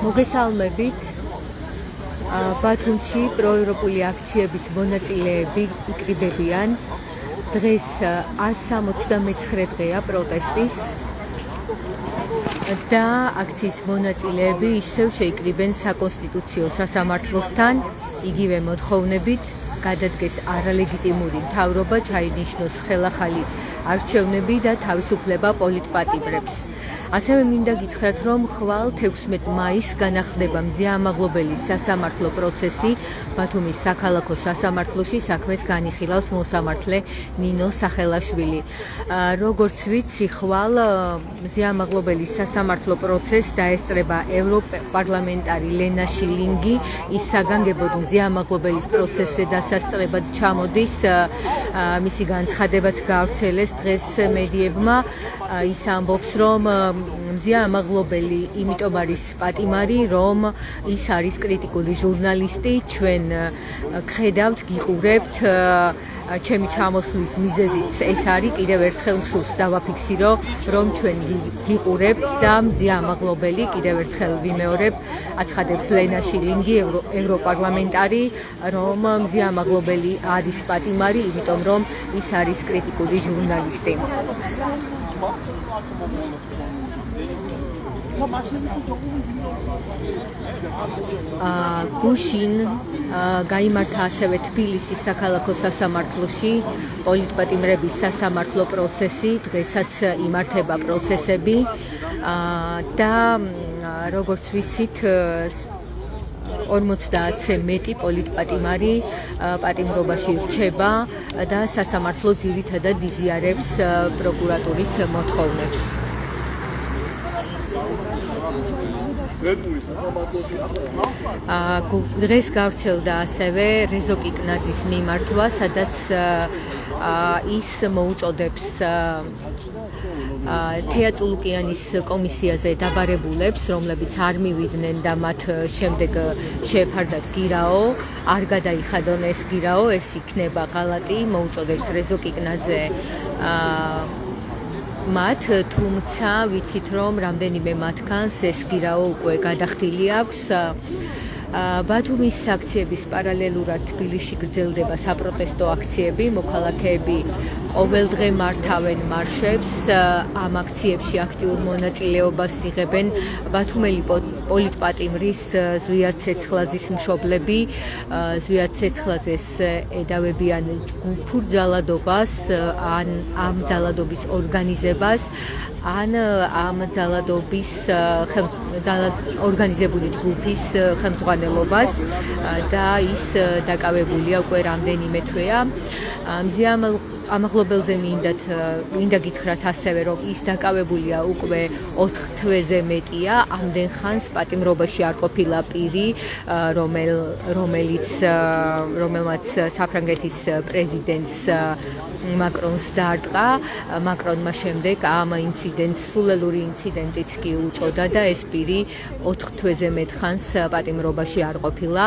მოგესალმებით. ბათუმში პროევროპული აქციების მონაწილეები იკრიბებიან. დღეს 169 დღეა პროტესტის და აქციის მონაწილეები ისევ შეიკრიბენ საკონსტიტუციო სასამართლოსთან, იგივე მოთხოვნებით გადადგეს არალეგიტიმური მთავრობა, ჩაინიშნოს ხელახალი არჩევნები და თავისუფლება პოლიტპატიმრებს. ასევე მინდა გითხრათ, რომ ხვალ 16 მაისს განახლდება მზეამაღლობელი სასამართლო პროცესი ბათუმის საქალაქო სასამართლოში. საქმეს განიხილავს მოსამართლე ნინო სახელაშვილი. როგორც ვიცი, ხვალ მზეამაღლობელი სასამართლო პროცესს დაესწრება ევროპარლამენტარი ლენა შილინგი. ის საგანგებოდ მზეამაღლობელის პროცესზე დასასწრებად ჩამოდის. მისი განცხადებაც გავრცელეს დღეს მედიებმა. ის ამბობს, რომ მზეამაღლობელი იმიტომ არის პატიმარი, რომ ის არის კრიტიკული ჟურნალისტი. ჩვენ გხედავთ, გიყურებთ, ჩემი ჩამოსვლის მიზეზიც ეს არის. კიდევ ერთხელ სულს დავაფიქსირო, რომ ჩვენ გიყურებთ და მზეამაღლობელი, კიდევ ერთხელ ვიმეორებ, აცხადებს ლენა შილინგი, ევროპარლამენტარი, რომ მზეამაღლობელი არის პატიმარი, იმიტომ რომ ის არის კრიტიკული ჟურნალისტი. გუშინ გაიმართა ასევე თბილისის საქალაქო სასამართლოში პოლიტპატიმრების სასამართლო პროცესი. დღესაც იმართება პროცესები და როგორც ვიცით, 50-ზე მეტი პოლიტპატიმარი პატიმრობაში რჩება და სასამართლო ძირითადად იზიარებს პროკურატურის მოთხოვნებს. დღეს გავრცელდა ასევე რეზო კიკნაძის მიმართვა, სადაც ის მოუწოდებს თეა წულუკიანის კომისიაზე დაბარებულებს, რომლებიც არ მივიდნენ და მათ შემდეგ შეეფარდათ გირაო, არ გადაიხადონ ეს გირაო, ეს იქნება ღალატი, მოუწოდებს რეზო კიკნაძე მათ, თუმცა ვიცით, რომ რამდენიმე მათგანს ეს გირაო უკვე გადახდილი აქვს. ბათუმის აქციების პარალელურად თბილისში გრძელდება საპროტესტო აქციები. მოქალაქეები ყოველდღე მართავენ მარშებს. ამ აქციებში აქტიურ მონაწილეობას იღებენ ბათუმელი პოლიტპატიმრის ზვიად ცეცხლაძის მშობლები. ზვიად ცეცხლაძეს ედავებიან ჯგუფურ ძალადობას, ან ამ ძალადობის ორგანიზებას, ან ამ ძალადობის ორგანიზებული ჯგუფის ხელმძღვანელობას და ის დაკავებულია უკვე რამდენიმე თვეა. ამაღლობელზე მინდა გითხრათ ასევე, რომ ის დაკავებულია უკვე 4 თვეზე მეტია. ამდენ ხანს პატიმრობაში არ ყოფილა პირი, რომელმაც საფრანგეთის პრეზიდენტს მაკრონს დაარტყა. მაკრონმა შემდეგ ამ ინციდენტს სულელური ინციდენტიც კი უწოდა და ეს პირი 4 თვეზე მეტ ხანს პატიმრობაში არ ყოფილა.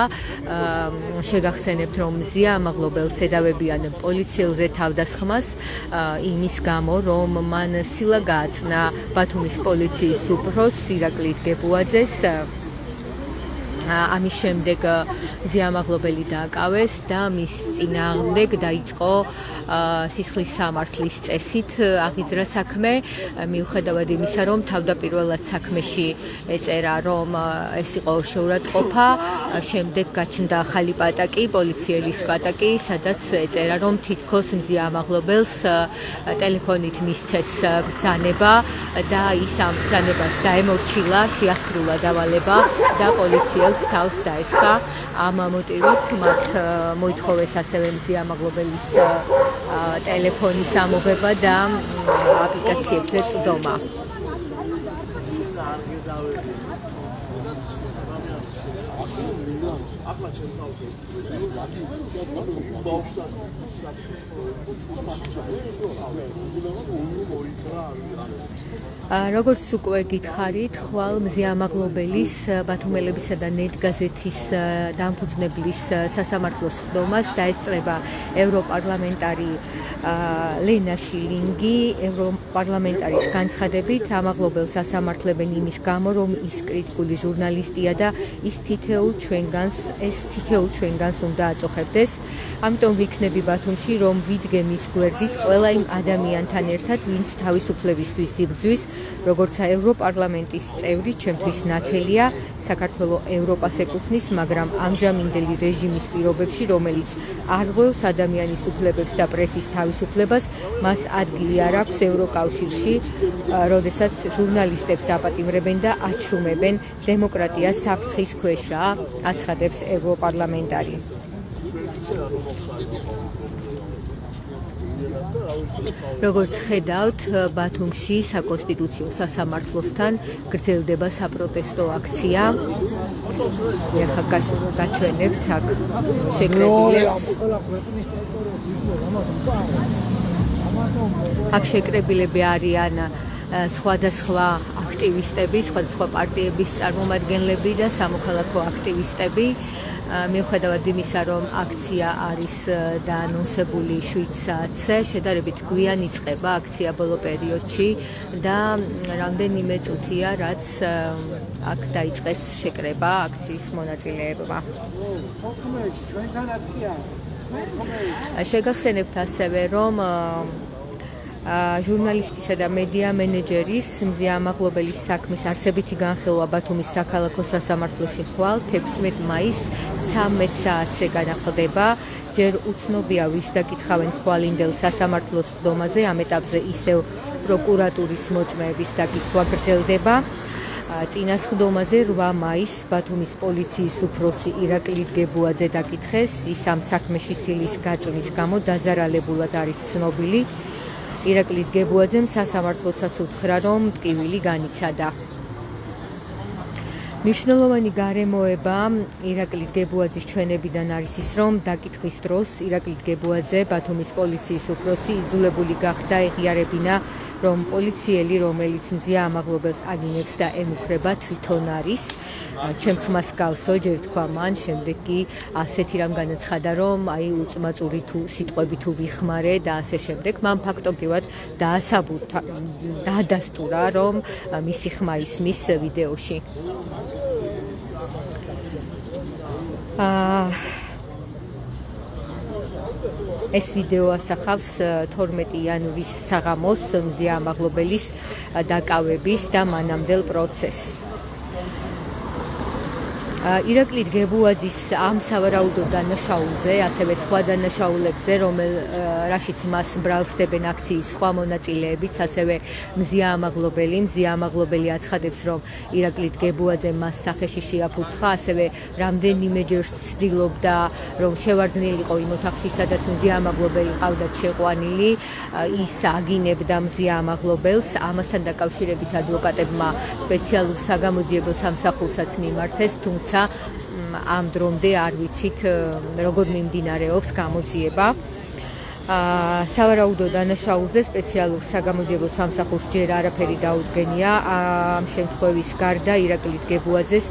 შეგახსენებთ, რომ მზეამაღლობელს ედავებიან პოლიციელზე თავდასხმას იმის გამო, რომ მან სილა გააწნა ბათუმის პოლიციის უფროსს ირაკლი დგებუაძეს. ამის შემდეგ მზეამაღლობელი დააკავეს და მის წინააღმდეგ დაიწყო სისხლის სამართლის წესით აღიძრა საქმე. მიუხედავად იმისა, რომ თავდაპირველად საქმეში ეწერა, რომ ეს იყო შეურაცხყოფა, შემდეგ გაჩნდა ახალი პატაკი, პოლიციელის პატაკი, სადაც ეწერა, რომ თითქოს მზეამაღლობელს ტელეფონით მისცეს ბრძანება და ის ამ ბრძანებას დაემორჩილა, შეასრულა დავალება და პოლიციელს თავს დაესხა. ამ მოტივით მათ მოითხოვეს ასევე მზეამაღლობელის ტელეფონის ამოღება და აპლიკაციებზე წვდომა. როგორც უკვე გითხარით, ხვალ მზიამაღლობელის ბათუმელებისა და ნეტგაზეთის დამფუძნებლის სასამართლოს ხდომას დაესწრება ევროპარლამენტარი ლენა შილინგი. ევროპარლამენტარის განცხადებით, ამაღლობელს ასამართლებენ იმის გამო, რომ ის კრიტიკული ჟურნალისტია და ის თითოეულ ჩვენგანს უნდა აწუხებდეს. ამიტომ ვიქნები ბათუმში, რომ ვიდგე მის გვერდით ყველა იმ ადამიანთან ერთად, ვინც თავისუფლებისთვის იბრძვის, როგორც ევროპარლამენტის წევრი, ჩემთვის ნათელია, საქართველო ევროპას ეკუთვნის, მაგრამ ამჟამინდელი რეჟიმის პირობებში, რომელიც არღვევს ადამიანის უფლებებს და პრესის თავისუფლებას, მას ადგილი არ აქვს ევროკავშირში, როდესაც ჟურნალისტებს აპატიმრებენ და აჩრუმებენ. დემოკრატია საფრთხის ქვეშაა, აცხადებს ევროპარლამენტარი. როგორც ხედავთ, ბათუმში საკონსტიტუციო სასამართლოსთან გრძელდება საპროტესტო აქცია. ახლა გაჩვენებთ აქ შეკრებილებს. აქ შეკრებილები არიან სხვადასხვა აქტივისტები, სხვადასხვა პარტიების წარმომადგენლები და სამოქალაქო აქტივისტები. მიუხედავად იმისა, რომ აქცია არის დაანონსებული 7 საათზე, შედარებით გვიან იწყება აქცია ბოლო პერიოდში და რამდენიმე წუთია, რაც აქ დაიწყეს შეკრება აქციის მონაწილეებმა. შეგახსენებთ ასევე, რომ ჟურნალისტისა და მედია მენეჯერის მზიამაღლობელის საქმის არსებითი განხილვა ბათუმის საქალაქო სასამართლოში ხვალ 16 მაისს 13 საათზე განახლდება. ჯერ უცნობია, ვის დაკითხავენ ხვალინდელ სასამართლოს ხდომაზე, ამ ეტაპზე ისევ პროკურატურის მოწმეების დაკითხვა გრძელდება. წინას ხდომაზე 8 მაისს ბათუმის პოლიციის უფროსი ირაკლი დგებუაძე დაკითხეს. ის ამ საქმეში სილის გაწვნის გამო დაზარალებულად არის ცნობილი. ირაკლი დგებუაძემ სასამართლოსაც უთხრა, რომ ტკივილი განიცადა. მნიშვნელოვანი გარემოება ირაკლი დგებუაძის ჩვენებიდან არის ის, რომ დაკითხვის დროს ირაკლი დგებუაძე, ბათუმის პოლიციის უფროსი, იძულებული გახდა ეღიარებინა, რომ პოლიციელი, რომელიც მზიამაღლობელს აგინებს და ემუქრება, თვითონ არის. ჩემ ხმას გავსო, ჯერ თქვა მან, შემდეგ კი ასეთი რამ განაცხადა, რომ აი უწმაწური თუ სიტყვები თუ ვიხმარე და ასე შემდეგ. მან ფაქტობრივად დაადასტურა, რომ მისი ხმა ისმის ვიდეოში. ეს ვიდეო ასახავს 12 იანვრის საღამოს მზიამაღლობელის დაკავების და მანამდელ პროცესს. ირაკლი დგებუაძის ამ სავარაუდო დანაშაულზე, ასევე სხვა დანაშაულებზე, რაშიც მას ბრალსდებენ აქციის სხვა მონაწილეებიც, ასევე მზიამაღლობელი აცხადებს, რომ ირაკლი დგებუაძე მას სახეში შეაფურთხა, ასევე რამდენიმეჯერ ცდილობდა, რომ შევარდნილიყო იმ ოთახში, სადაც მზიამაღლობელი ყავდათ შეყვანილი, ის აგინებდა მზიამაღლობელს. ამასთან დაკავშირებით ადვოკატებმა სპეციალურ საგამოძიებო სამსახურსაც მიმართეს, თუმცა ამ დრომდე არ ვიცით, როგორ მიმდინარეობს გამოძიება. სავარაუდო დანაშაულზე სპეციალურ საგამოძიებო სამსახურს ჯერ არაფერი დაუდგენია. ამ შემთხვევის გარდა ირაკლი დგებუაძეს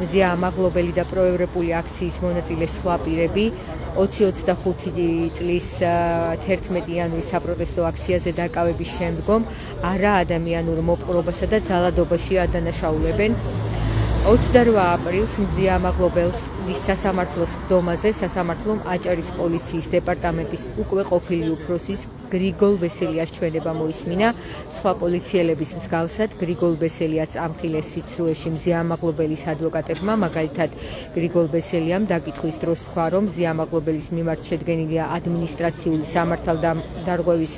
მზიამაღლობელი და პროევროპული აქციის მონაწილე სხვა პირები 2025 წლის 11 იანვრის საპროტესტო აქციაზე დაკავების შემდგომ არა ადამიანურ მოპყრობასა და ძალადობაში ადანაშაულებენ. 28 აპრილს მზიამაღლობელის სასამართლოს ხდომაზე სასამართლომ აჭარის პოლიციის დეპარტამენტის უკვე ყოფილი უფროსის გრიგოლ ვესელიას ჩვენება მოისმინა. სხვა პოლიციელების მსგავსად გრიგოლ ვესელიას ამხილეს სიცრუეში მზიამაღლობელის ადვოკატებმა, მაგალითად გრიგოლ ვესელიამ დაკითხვის დროს თქვა, რომ მზიამაღლობელის მიმართ შედგენილია ადმინისტრაციული სამართალდამდარღვევის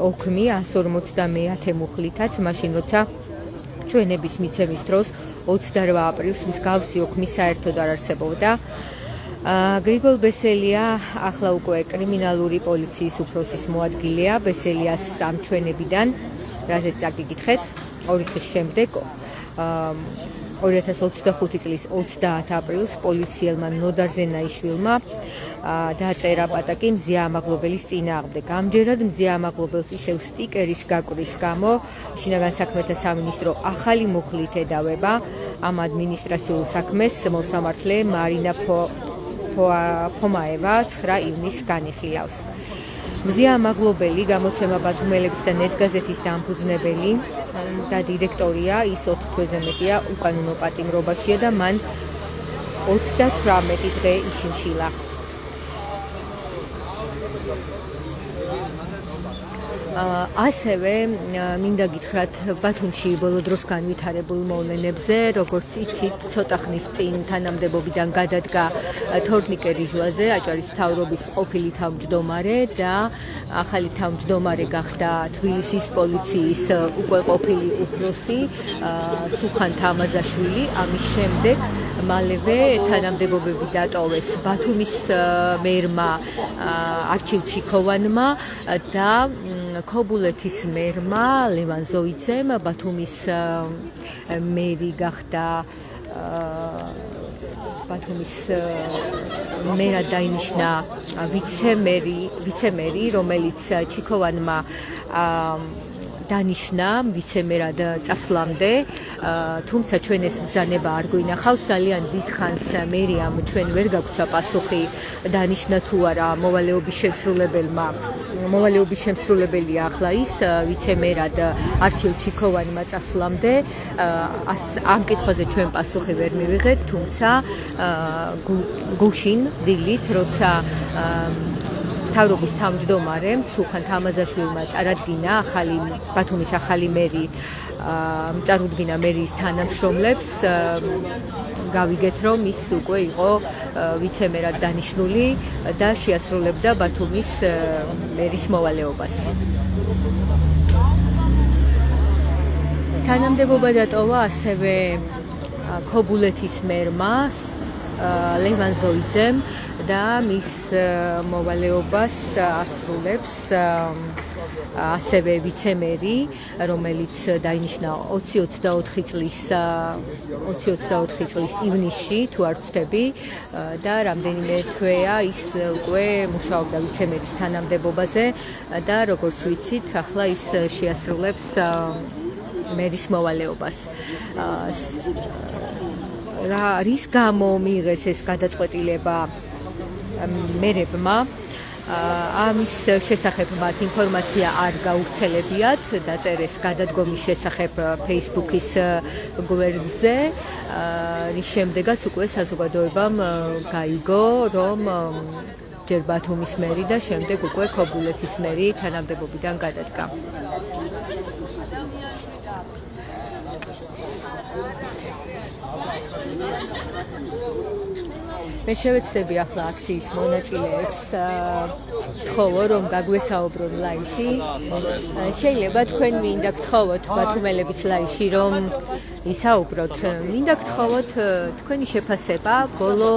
ოქმი 150 მუხლითაც, მაშინ როცა ჩვენების მიცემის დროს 28 აპრილს მსგავსი ოქმი საერთოდ არ არსებობდა. გრიგოლ ვესელია ახლა უკვე კრიმინალური პოლიციის უფროსის მოადგილეა. ვესელიას ამ ჩვენებიდან, რაზეც წაგიკითხეთ, 2 დღის შემდეგ 2025 წლის 30 აპრილს პოლიციელმა ნოდარ ზენაიშვილმა დაწერა პატაკი მზია ამაღლობელის წინააღმდეგ. ამჯერად მზია ამაღლობელს ისევ სტიკერის გაკვრის გამო შინაგან საქმეთა სამინისტრო ახალი მუხლით ედავება ამ ადმინისტრაციულ საქმეს მოსამართლე მარინა ფომაევა 9 ივნისს განიხილავს. მზია ამაღლობელი გამოცემა ბათუმელების და ნეტგაზეთის დამფუძნებელი და დირექტორია, ის 4 თვეზე მეტია უკანონო პატიმრობაშია და მან 38 დღე იშიმშილა. ასევე მინდა გითხრათ ბათუმში ბოლო დროს განვითარებულ მოვლენებზე, როგორც იცით, ცოტა ხნის წინ თანამდებობიდან გადადგა თორნიკე რიჟვაძე, აჭარის მთავრობის ყოფილი თავმჯდომარე და ახალი თავმჯდომარე გახდა თბილისის პოლიციის უკვე ყოფილი უფროსი სუხან თამაზაშვილი. ამის შემდეგ მალევე თანამდებობები დატოვეს ბათუმის მერმა არჩილ ჩიქოვანმა და ქობულეთის მერმა ლევან ზოიძემ. ბათუმის მერი გახდა ბათუმის მერად დაინიშნა ვიცემერი, რომელიც ჩიქოვანმა დანიშნა ვიცემერად წასვლამდე, თუმცა ჩვენ ეს ბრძანება არ გვინახავს. ძალიან დიდხანს მერიამ ჩვენ ვერ გაგვცა პასუხი დანიშნა თუ არა მოვალეობის შემსრულებელია ახლა ის ვიცემერად არჩილ ჩიქოვანმა წასვლამდე. ამ კითხვაზე ჩვენ პასუხი ვერ მივიღეთ, თუმცა გუშინ დილით, როცა მთავრობის თავმჯდომარემ სუხან თამაზაშვილმა წარადგინა ბათუმის ახალი მერი, წარუდგინა მერიის თანამშრომლებს, გავიგეთ, რომ ის უკვე იყო ვიცემერად დანიშნული და შეასრულებდა ბათუმის მერის მოვალეობას. თანამდებობა დატოვა ასევე ქობულეთის მერმა ლევან ზოიძემ და მის მოვალეობას ასრულებს ასევე ვიცემერი, რომელიც დაინიშნა 2024 წლის ივნისში, თუ არ ვცდები, და რამდენიმე თვეა ის უკვე მუშაობდა ვიცემერის თანამდებობაზე და როგორც ვიცით, ახლა ის შეასრულებს მერის მოვალეობას. რის გამო მიიღეს ეს გადაწყვეტილება მერებმა, ამის შესახებ მათ ინფორმაცია არ გავრცელებიათ, დაწერეს გადადგომის შესახებ Facebook-ის გვერდზე, რის შემდეგაც უკვე საზოგადოებამ გაიგო, რომ ჯერ ბათუმის მერი და შემდეგ უკვე ქობულეთის მერი თანამდებობიდან გადადგა. მე შევეცდები ახლა აქციის მონაწილეებს გთხოვო, რომ გაგვესაუბრონ ლაივში. შეიძლება თქვენ მინდა გთხოვოთ ბათუმელების ლაივში, რომ ისაუბროთ. მინდა გთხოვოთ თქვენი შეფასება ბოლო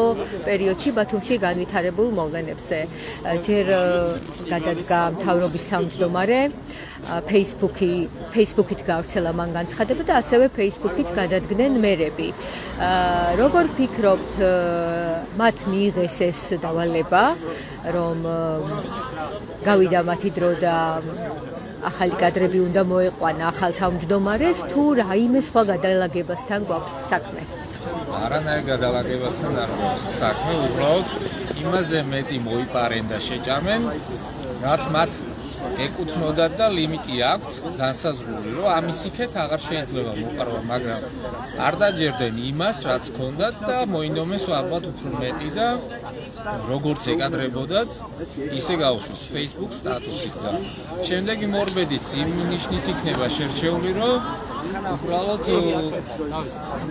პერიოდში ბათუმში განვითარებულ მოვლენებზე. ჯერ გადადგა მთავრობის თავმჯდომარე, Facebook-ით გავრცელა მან განცხადება და ასევე Facebook-ით გადადგნენ მერები. როგორ ფიქრობთ, მათ მიიღეს ეს დავალება, რომ გავიდა მათი დრო და ახალი კადრები უნდა მოეყვანა ახალ თავმჯდომარეს, თუ რაიმე სხვა გადალაგებასთან გვაქვს საქმე? არანაირ გადალაგებასთან არ გვაქვს საქმე, უბრალოდ იმაზე მეტი მოიპარენ და შეჭამენ, რაც მათ ეკუთვნოდათ და ლიმიტი აქვთ განსაზღვრული, რომ ამის იქეთ აღარ შეიძლება მოყარვა, მაგრამ არ დაჯერდნენ იმას, რაც ჰქონდათ და მოინდომეს ალბათ უფრო მეტი და როგორც ეკადრებოდათ, ისე გაუშვეს Facebook სტატუსით და შემდეგი მორბედიც იმ ნიშნით იქნება შერჩეული, რომ უბრალოდ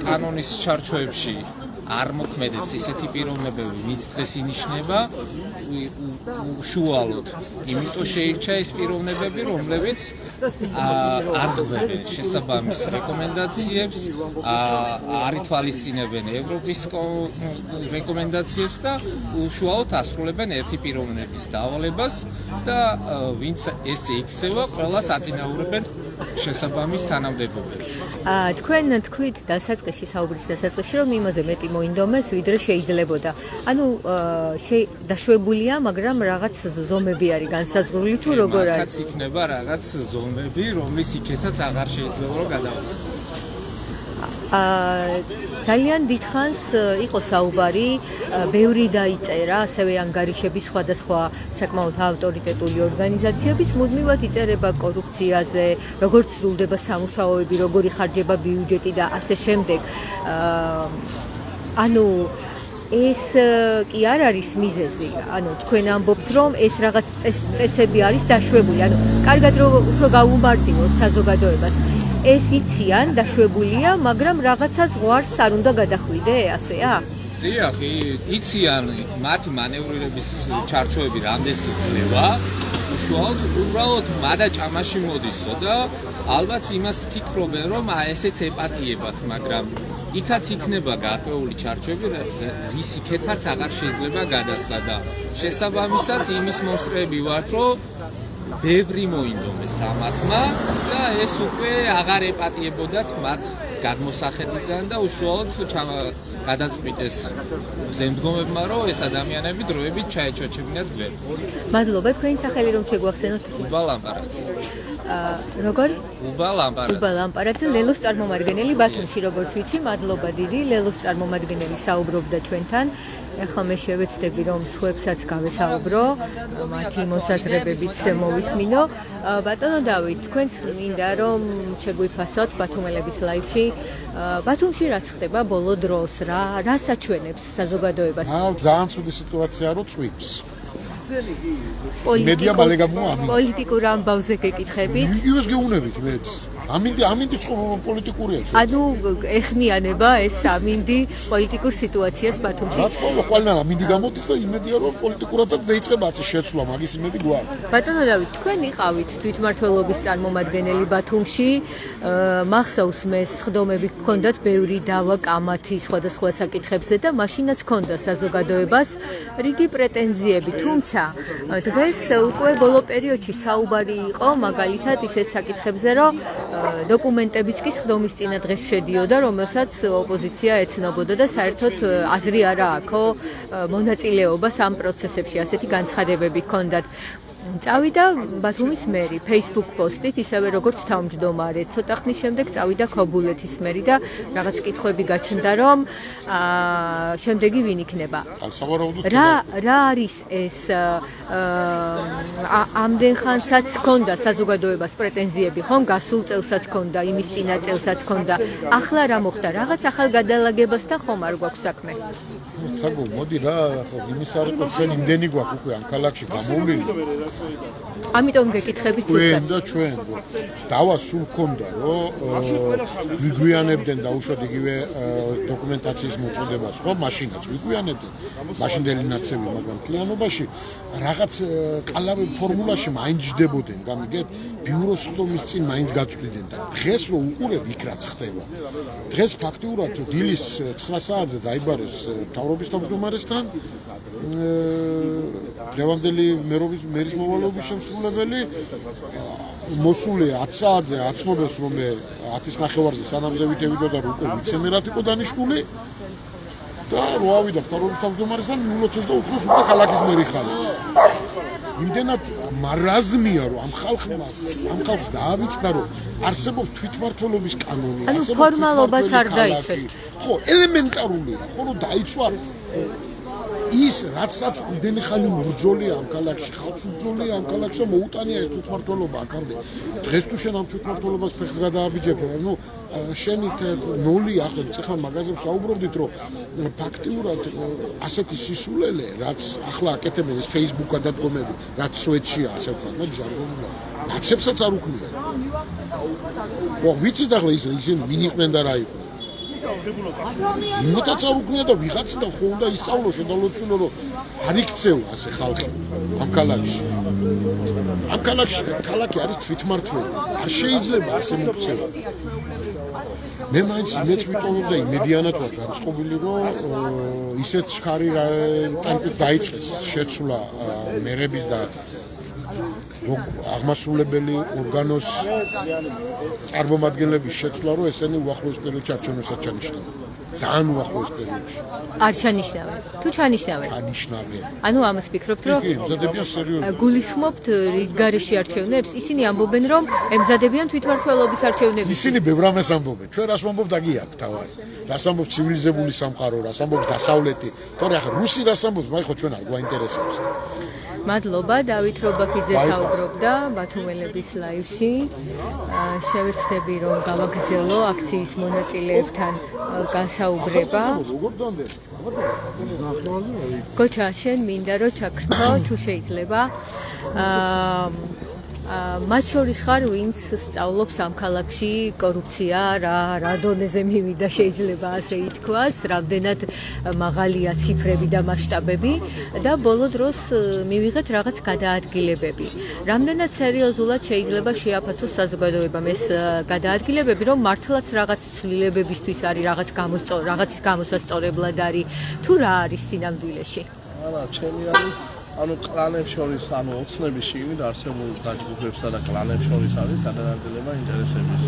კანონის ჩარჩოებში არ მოქმედებს ისეთი პიროვნებები, ვინც დღეს ინიშნება უშუალოდ. იმიტომ შეირჩა ეს პიროვნებები, რომლებიც არ ღვევენ შესაბამის რეკომენდაციებს, არ ითვალისწინებენ ევროპის რეკომენდაციებს და უშუალოდ ასრულებენ ერთი პიროვნების დავალებას და ვინც ესე იქცევა, ყველას აწინაურებენ შესაბამის თანამდებობებს. თქვენ თქვით დასაწყისში საუბრის დასაწყისში რომ იმაზე მეტი მოინდომეს ვიდრე შეიძლებოდა. ანუ დაშვებულია, მაგრამ რაღაც ზომები არის განსაზღვრული თუ როგორ არის? მართაც იქნება რაღაც ზომები, რომლის იქეთაც აღარ შეიძლება რომ გადავიდეთ. ძალიან დიდხანს იყო საუბარი, ბევრი დაიწერა, ასევე ანგარიშების სხვადასხვა საკმაოდ ავტორიტეტული ორგანიზაციების მუდმივად იწერება კორუფციაზე, როგორც სრულდება სამუშაოები, როგორი ხარჯება ბიუჯეტი და ასე შემდეგ. ანუ ეს კი არ არის მიზეზი. ანუ თქვენ ამბობთ, რომ ეს რაღაც წესები არის დაშვებული. ანუ კარგად რომ უფრო გაუმარტივოთ საზოგადოებას. ეს იციან, დაშვებულია, მაგრამ რაღაცა ზღვარს არ უნდა გადახვიდე, ასეა? დიახ, იციან მათი მანევრირების ჩარჩოები რამდენს იძლევა. უშუალოდ უბრალოდ მადა ჭამაში მოდისო და ალბათ იმას ფიქრობენ, რომ ესეც ეპატიებათ, მაგრამ იქაც იქნება გარკვეული ჩარჩოები, რის იქეთაც აღარ შეიძლება გადასხდა და შესაბამისად იმის მომსწრეები ვართ, რომ ბევრი მოინდომეს ამათმა და ეს უკვე აღარ ეპატიებოდათ მათ გადმოსახედიდან და უშუალოდ გადაწყვიტეს ზემდგომებმა, რომ ეს ადამიანები დროებით ჩაეჩოჩებინათ გვერდს. მადლობა, თქვენი სახელი რომ შეგვახსენოთ. უბა ლამპარაძე. როგორ? უბა ლამპარაძე. უბა ლამპარაძე, ლელოს წარმომადგენელი ბათუმში, როგორც ვიცი, მადლობა დიდი, ლელოს წარმომადგენელი საუბრობდა ჩვენთან. ეხლა მე შევეცდები რომ სხვებსაც გავესაუბრო, მათი მოსაზრებებიც მოვისმინო. ბატონო დავით, თქვენს მინდა რომ შეგვიფასოთ ბათუმელების ლაივში. ბათუმში რაც ხდება ბოლო დროს, რა საჩვენებს საზოგადოებას? ძალიან ცუდი სიტუაციაა, რომ წვიფს. მედია მალე გამოამი. პოლიტიკურ ამბავზე გეკითხებით? იუს გეუნებით მეც. ამინდი პოლიტიკურია. ანუ ეხმიანება ეს ამინდი პოლიტიკურ სიტუაციას ბათუმში. რა თქმა უნდა, ყველანაირ ამინდი გამოდის და იმედია რომ პოლიტიკურადაც დაიწყება აცი შეცვლა, მაგის იმედი გვაქვს. ბატონო დავით, თქვენ იყავით თვითმმართველობის წარმომადგენელი ბათუმში, მახსოვს მე სხდომები გქონდათ ბევრი დავა კამათი სხვადასხვა საკითხებზე და მაშინაც ჰქონდა საზოგადოებას რიგი პრეტენზიები, თუმცა დღეს უკვე ბოლო პერიოდში საუბარი იყო მაგალითად ისეთ საკითხებზე, რომ დოკუმენტებიც კი სხდომის წინა დღეს შედიოდა, რომელსაც ოპოზიცია ეცნობოდა და საერთოდ აზრი არა აქო მონაწილეობას ამ პროცესებში, ასეთი განცხადებები ჰქონდათ. წავიდა ბათუმის მერი Facebook პოსტით, ისევე როგორც თავმჯდომარე. ცოტა ხნის შემდეგ წავიდა ქობულეთის მერი და რაღაც კითხვები გაჩნდა, რომ შემდეგი ვინ იქნება. რა არის ეს ამდენ ხანსაც ჰქონდა საზოგადოებას პრეტენზიები, ხომ? გასულ წელსაც ჰქონდა, იმის წინა წელსაც ჰქონდა. ახლა რა მოხდა? რაღაც ახალ გადალაგებასთან ხომ არ გვაქვს საქმე? საგო, მოდი რა, იმის არ იყო ჩვენ იმდენი გვაქვს უკვე ამ ქალაქში გამოვლილი. ამიტომ გეკითხებით ჩვენ და ჩვენ დავა სულ ქონდა რომ ვიგვიანებდნენ დაუშვათ იგივე დოკუმენტაციის მოწოდებას ხო მაშინაც ვიგვიანებდნენ მაშინდელი ნაცები მაგრამ კლიანობაში რაღაც კალავე ფორმულაში მაინც ჯდებოდნენ გამიგეთ ბიუროს სხდომის წინ მაინც გაწვდიდნენ და დღეს რო უყურებ იქ რაც ხდება დღეს ფაქტიურად დილის 9 საათზე დაიბარეს მთავრობის თავმჯდომარესთან დღევანდელი მერის მოვალეობის შემსრულებელი მოსულია 10 საათზე აცნობებს რომ მე 10:30-ზე სანამზე ვითევიდო და უკვე ვიცემერად იყო დანიშნული და რო ავიდა მთავრობის თავმჯდომარესთან 0-20 და უფრო უკვე ქალაქის მერი ხარ. იმდენად მარაზმია რომ ამ ხალხს დაავიწყდა რომ არსებობს თვითმმართველობის კანონი. ანუ ფორმალობას არ დაიცვეს. ხო, ელემენტარულია, ხო რომ დაიცვა ის რაცაც იმდენი ხანი მბრძოლია ამ ქალაქში, ხალხს უბრძოლია ამ ქალაქში და მოუტანია ეს თვითმმართველობა აქამდე. დღეს თუ შენ ამ თვითმმართველობას ფეხს გადააბიჯებ, ანუ შენი ნოლი ახლა წეხა მაგაზებს საუბრობდით, რომ ფაქტიურად ასეთი სისულელე, რაც ახლა აკეთებენ ეს Facebook გადადგომები, რაც სუეცშია, ასე ვთქვათ, და ჟარგონია. ნაცებსაც არ უქმნიან. ხო, ვიცით ახლა ისინი ვინ იყვნენ და რა იყვნენ. იმითაც არ უქმნია და ვიღაცა და ხო უნდა ისწავლო შედალოცულო რომ არ იქცევა ასე ხალხი ამ ქალაქში. ამ ქალაქი არის თვითმმართველი. არ შეიძლება ასე მოქცევა. მე მაინც მეც ვიტოვებ და იმედიანად ვარ განწყობილი რომ ისეთ შქარი ტემპით დაიწყეს შეცვლა მერების და აღმასრულებელი ორგანოს წარმომადგენლების შეცვლა, რომ ესენი უახლოეს პერიოდში არჩევნებსაც ჩანიშნავენ. ძალიან უახლოეს პერიოდში. არ ჩანიშნავენ. თუ ჩანიშნავენ. ჩანიშნავენ. ანუ ამას ფიქრობთ, რომ ემზადებიან სერიოზულად. გულისხმობთ რიგგარეშე არჩევნებს? ისინი ამბობენ, რომ ემზადებიან თვითმმართველობის არჩევნებს. ისინი ბევრ ამას ამბობენ. ჩვენ რას ვამბობთ, აგიაქვთ თავარი. რას ამბობთ ცივილიზებული სამყარო, რას ამბობთ დასავლეთი. თორე ახლა რუსი რას ამბობს, მაი ხო ჩვენ არ გვაინტერესებს. მადლობა, დავით რობაქიძე საუბრობდა ბათუმელების ლაივში. შევეცდები, რომ გავაგრძელო აქციის მონაწილეებთან გასაუბრება. გოჩა, შენ მინდა რომ ჩაქრთო, თუ შეიძლება. მათ შორის ხარ, ვინც სწავლობს ამ ქალაქში კორუფცია რა დონეზე მივიდა, შეიძლება ასე ითქვას, რამდენად მაღალია ციფრები და მასშტაბები და ბოლო დროს მივიღეთ რაღაც გადაადგილებები. რამდენად სერიოზულად შეიძლება შეაფასოს საზოგადოებამ ეს გადაადგილებები, რომ მართლაც რაღაც ცვლილებებისთვის არის, რაღაცის გამოსასწორებლად არის, თუ რა არის სინამდვილეში? არა, ჩემი არის ანუ კლანებს შორის, ანუ ოცნების შიგნით არსებულ დაჯგუფებსა და კლანებს შორის არის გადანაწილება ინტერესების.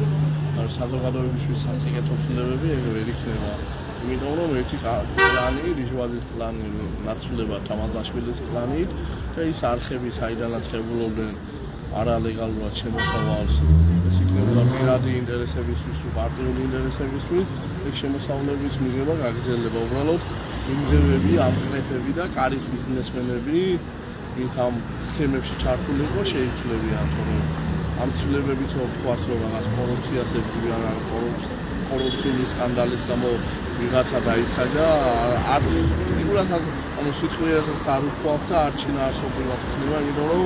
ანუ საზოგადოებისთვის სასიკეთო ცვლილებები ეგ ვერ იქნება. იმიტომ რომ ერთი კლანი, რიჟვაძის კლანი, ნაცვლება თამაზაშვილის კლანით და ის არხები, საიდანაც ხებულობდნენ არალეგალურად შემოსავალს, ეს იქნებოდა პირადი ინტერესებისთვის, პარტიული ინტერესებისთვის, ეგ შემოსავლების მიღება გაგრძელდება უბრალოდ. იმღერები, ამკრეფები და კარის ბიზნესმენები, ვინც ამ სქემებში ჩართული იყო, შეიცვლებიან, თორემ ამ ცვლილებებით ვთქვათ, რომ რაღაც კორუფციას ებრძვიან, კორუფციული სკანდალის გამო ვიღაცა დაიცაჯა, არც სიგურად ანუ სიტყვიერად არ ვთქვათ და არ ჩინაარსობრივად იქნება, იმიტომ რომ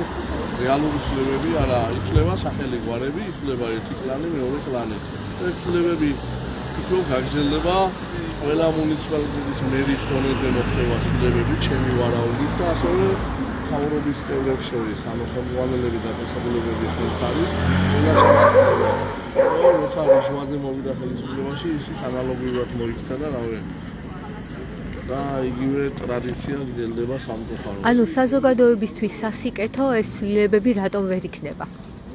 რეალური ცვლილებები არა იქნება სახელი გვარები, იქნება ერთი კლანი, მეორე კლანი. ეს ცვლილებები ფიქრობ გაგრძელდება. ყველა მუნიციპალიტეტის მერის დონეზე მოხდება ცვლილებები, ჩემი ვარაუდით და ასევე მთავრობის წევრებს შორის, ანუ ხელმძღვანელები და დასაბუთებები ხმის არის. როცა რიჟვაძე მოვიდა ხელისუფლებაში, ისიც ანალოგიურად მოიქცა და რავი. და იგივე ტრადიცია გრძელდება სამწუხაროდ. ანუ საზოგადოებისთვის სასიკეთო ეს ცვლილებები რატომ ვერ იქნება?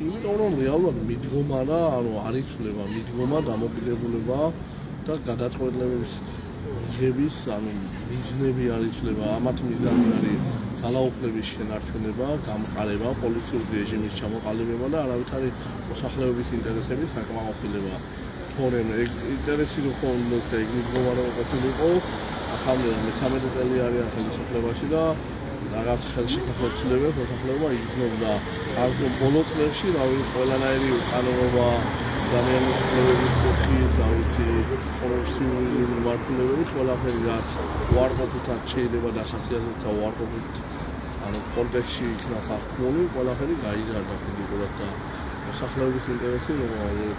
იმიტომ რომ რეალურად მიდგომა და ანუ არ იცვლება მიდგომა, დამოკიდებულება და გადაწყვეტილებების მიღების, ანუ მიზნები არ იცვლება, ამათ მიზანი არის ძალაუფლების შენარჩუნება, გამყარება, პოლიციური რეჟიმის ჩამოყალიბება და არავითარი მოსახლეობის ინტერესების საკმაყოფილება. თორემ ეგ ინტერესი რო ხონდეს და ეგ მიდგომა რო ყოფილიყო, ახალ 13 წელი არიან ხელისუფლებაში და რაღაც ხელშეკრულებებს მოსახლეობა იგრძნობდა. არ ბოლო წლებში, რავი, ყველანაირი უკანონობა ძალიან მოსახლეობის კუთხით, რავი, კორუფციული მიმართულებები, ყველაფერი რაც უარყოფითად შეიძლება დახასიათდეს და უარყოფით ანუ კონტექსტში იქნა ხმული, ყველაფერი გაიზარდა ფიზიკურად და მოსახლეობის ინტერესი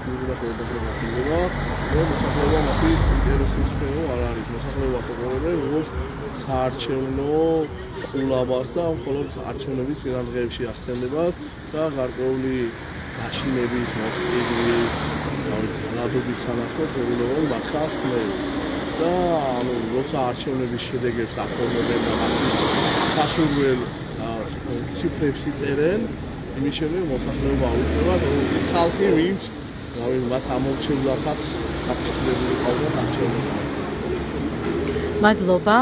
ფიზიკურად გადაგდება, რომ მოსახლეობა მათი ინტერესის სფერო არ არის. მოსახლეობა თხოვდება, როგორც საარჩევნო ყულაბარს და მხოლოდ არჩევნების წინადღეებში ახდენდება და გარკვეული გაშინების, მოსყიდვის, ნადობის სანახავად ეულობენ მათხასმეს და ანუ როცა არჩევნების შედეგებს აფორმებენ და სასურველ ციფრებს იწერენ, იმის შემდეგ მოსახლეობა აუწყდება, რომ ხალხი ვინც რავი მათ ამორჩევლათაც დაფიქსირებული ყავდა არჩევნებში. მადლობა.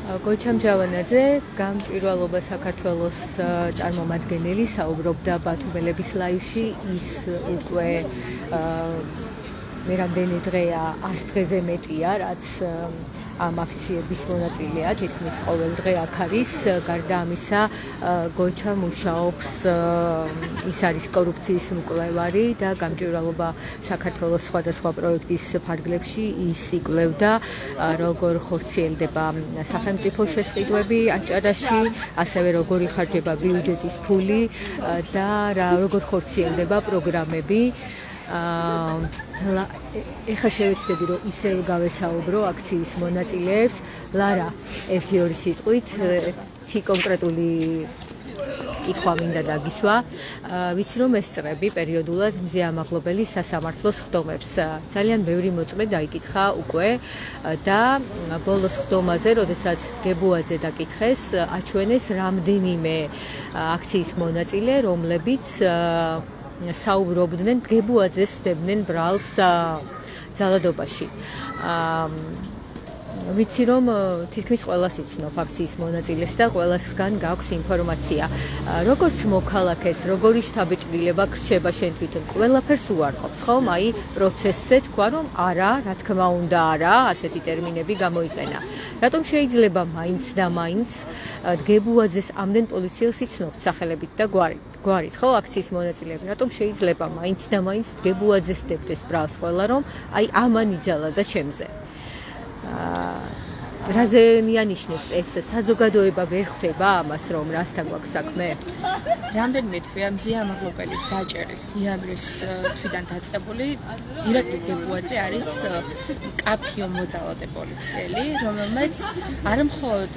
გოჩა მჟავანაძე, გამჭვირვალობა საქართველოს წარმომადგენელი, საუბრობდა ბათუმელების ლაივში. ის უკვე მე რამდენი დღეა 100 დღეზე მეტია, რაც ამ აქციების მონაწილეა, თითქმის ყოველ დღე აქ არის. გარდა ამისა, გოჩა მუშაობს, ის არის კორუფციის მკვლევარი და გამჭვირვალობა საქართველოს სხვადასხვა პროექტის ფარგლებში ის იკვლევდა, როგორ ხორციელდება სახელმწიფო შესყიდვები აჭარაში, ასევე როგორ იხარჯება ბიუჯეტის ფული და როგორ ხორციელდება პროგრამები. ეხლა შევეცდები, რომ ისევ გავესაუბრო აქციის მონაწილეებს. ლარა, 1-2 სიტყვით, ერთი კონკრეტული კითხვა მინდა დაგისვა. ვიცი რომ ესწრები პერიოდულად მზეამაღლობელი სასამართლოს ხდომებს. ძალიან ბევრი მოწმე დაიკითხა უკვე და ბოლოს ხდომაზე, როდესაც გებუაძე დაკითხეს, აჩვენეს რამდენიმე აქციის მონაწილე, რომლებიც საუბრობდნენ გებუაძეს სდებდნენ ბრალს ძალადობაში. ვიცი რომ თითქმის ყველას იცნობ აქციის მონაწილეს და ყველასგან გაქვს ინფორმაცია. როგორც მოქალაქეს, როგორი შთაბეჭდილება გრჩება შენ თვითონ, ყველაფერს უარყოფს, ხომ? აი პროცესზე თქვა რომ არა, რა თქმა უნდა არა, ასეთი ტერმინები გამოიყენა. რატომ შეიძლება მაინც და მაინც გებუაძეს ამდენ პოლიციელს იცნობთ სახელებით და გვარით, ხო, აქციის მონაწილეები, რატომ შეიძლება მაინც და მაინც გებუაძეს სდებდეს ბრალს ყველა რომ აი ამან იძალა და ჩემზე. რაზე მიანიშნებს ეს საზოგადოება ვერ ხვდება ამას რომ რასთან გვაქვს საქმე? რამდენიმე თვეა მზეამაღლობელის დაჭერის იანვრის თვიდან დაწყებული ირაკლი გებუაძე არის კაფიო მოძალადე პოლიციელი, რომელმაც არა მხოლოდ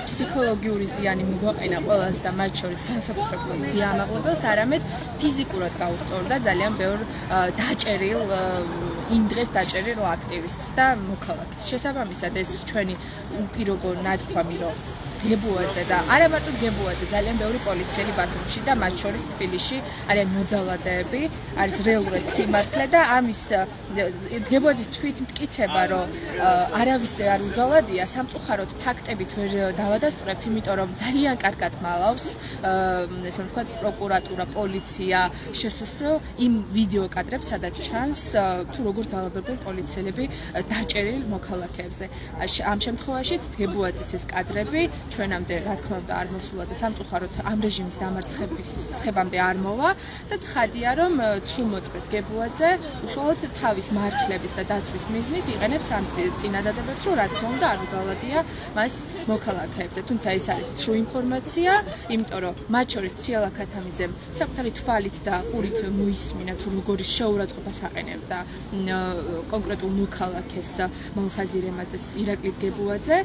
ფსიქოლოგიური ზიანი მიგვაყენა ყველას და მათ შორის განსაკუთრებულად მზეამაღლობელს, არამედ ფიზიკურად გაუსწორდა ძალიან ბევრ დაჭერილ იმ დღეს დაჭერილ აქტივისტს და მოქალაქეს. შესაბამისად ეს ჩვენი უპირობო ნათქვამი რომ გებუაძე და არა მარტო გებუაძე, ძალიან ბევრი პოლიციელი ბათუმში და მათ შორის თბილისში არიან მოძალადეები, არის რეალურად სიმართლე და ამის გებუაძის თვით მტკიცება, რომ არავის არ უძალადია, სამწუხაროდ ფაქტებით ვერ დავადასტურებთ, იმიტომ რომ ძალიან კარგად მალავს, ესე ვთქვათ, პროკურატურა, პოლიცია, შსს იმ ვიდეო კადრებს, სადაც ჩანს თუ როგორ ძალადობენ პოლიციელები დაჭერილ მოქალაქეებზე. ამ შემთხვევაშიც გებუაძის ეს კადრები ჩვენამდე რა თქმა უნდა არ მოსულა და სამწუხაროდ ამ რეჟიმის დამარცხებამდე არ მოვა და ცხადია რომ ცრუმოწმეთ გებუაძე უშუალოდ თავის მართლების და დაცვის მიზნით იყენებს ამ წინადადებებს რომ რა თქმა უნდა არ უძალადია მას მოქალაქეებზე, თუმცა ეს არის ცრუ ინფორმაცია, იმიტომ რომ მათ შორის ციალა ქათამიძემ საკუთარი თვალით და ყურით მოისმინა თუ როგორი შეურაცხყოფას აყენებდა კონკრეტულ მოქალაქეს მალხაზი რემაძეს ირაკლი გებუაძე.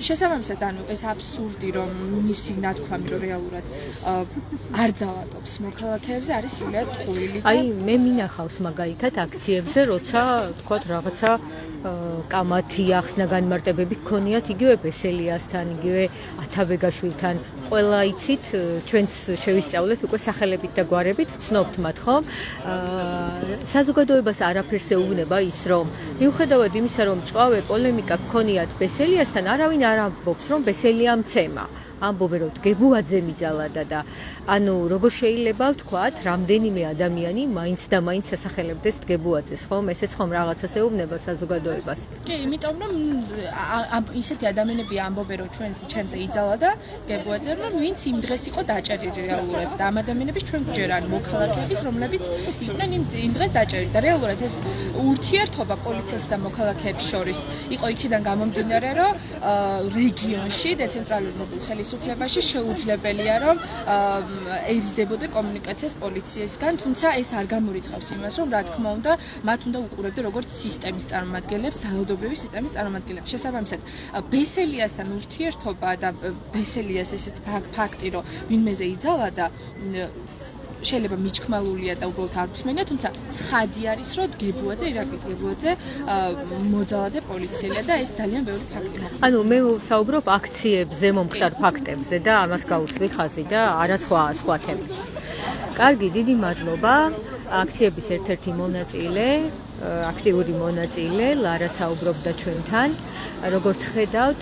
შესაბამისად ანუ ეს აბსურდი რომ მისი ნათქვამი რომ რეალურად არ ძალადობს მოქალაქეებზე არის სრულიად ტყუილი. აი მე მინახავს მაგალითად აქციებზე, როცა თქვათ რაღაცა კამათი ახსნა განმარტებები გქონიათ იგივე ბესელიასთან, იგივე ათაბეგაშვილთან, ყველა იცით, ჩვენც შევისწავლეთ უკვე სახელებით და გვარებით, ცნობთ მათ, ხომ? საზოგადოებას არაფერს ეუბნება ის, რომ მიუხედავად იმისა, რომ მწვავე პოლემიკა გქონიათ ბესელიასთან, არავინ არ ამბობს, რომ ბესელია მცემა. ამბობენ რომ გებუაძე მიძალადა და ანუ როგორ შეიძლება ვთქვათ, რამდენიმე ადამიანი მაინც და მაინც ასახელებდეს გებუაძეს, ხომ? ესეც ხომ რაღაცას ეუბნება საზოგადოებას. კი, იმიტომ რომ ისეთი ადამიანები ამბობენ რომ ჩვენზე იძალადა გებუაძე, რომ ვინც იმ დღეს იყო დაჭერილი რეალურად და ამ ადამიანების ჩვენ გვჯერან მოქალაქეების, რომლებიც იყვნენ იმ დღეს დაჭერილი და რეალურად ეს ურთიერთობა პოლიციასა და მოქალაქეების შორის იყო იქიდან გამომდინარე, რომ რეგიონში დეცენტრალიზებულ ხელისუფლებაში შეუძლებელია რომ ერიდებოდა კომუნიკაციას პოლიციისგან, თუმცა ეს არ გამორიცხავს იმას, რომ რა თქმა უნდა, მათ უნდა უყურებდე როგორც სისტემის წარმომადგენლებს, ძალადობრივი სისტემის წარმომადგენლებს. შესაბამისად, ბესელიასთან ურთიერთობა და ბესელიას ესეთ ფაქტი, რომ ვინმეზე იძალადა შეიძლება მიჩქმალულია და უბრალოდ არ გვსმენია, თუმცა ცხადი არის, რომ გებუაძე, ირაკლი გებუაძე მოძალადე პოლიციელია და ეს ძალიან ბევრი ფაქტი მოხდა. ანუ მე ვსაუბრობ აქციებზე, მომხდარ ფაქტებზე და ამას გაუცვლი ხაზი და არა სხვა თემებს. კარგი, დიდი მადლობა. აქციების ერთ-ერთი მონაწილე, აქტიური მონაწილე, ლარა საუბრობდა ჩვენთან. როგორც ხედავთ,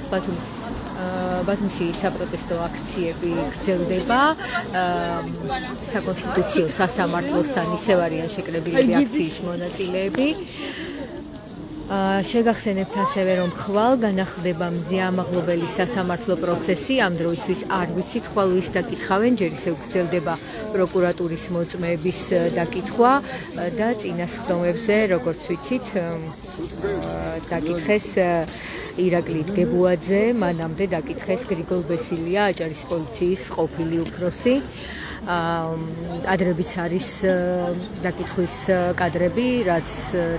ბათუმში საპროტესტო აქციები გრძელდება. საკონსტიტუციო სასამართლოსთან ისევ არიან შეკრებილები აქციის მონაწილეები. შეგახსენებთ ასევე, რომ ხვალ განახლდება მზეამაღლობელი სასამართლო პროცესი, ამ დროისთვის არ ვიცით, ხვალ ვის დაკითხავენ, ჯერ ისევ გრძელდება პროკურატურის მოწმეების დაკითხვა და წინასხდომებზე, როგორც ვიცით, დაკითხეს ირაკლი გებუაძე, მანამდე დაკითხეს გრიგოლ ბესილია, აჭარის პოლიციის ყოფილი უფროსი. კადრებიც არის დაკითხვის კადრები, რაც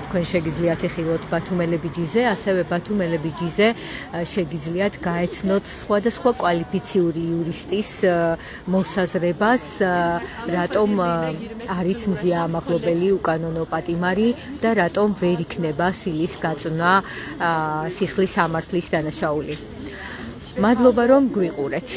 თქვენ შეგიძლიათ ეხილოთ ბათუმელებიჯიზე, ასევე ბათუმელებიჯიზე შეგიძლიათ გაეცნოთ სხვადასხვა კვალიფიციური იურისტის მოსაზრებას, რატომ არის მზიაამაღლობელი უკანონო პატიმარი და რატომ ვერ იქნება სილის გაწვნა სისხლის სამართლის დანაშაული. მადლობა რომ გვიყურეთ.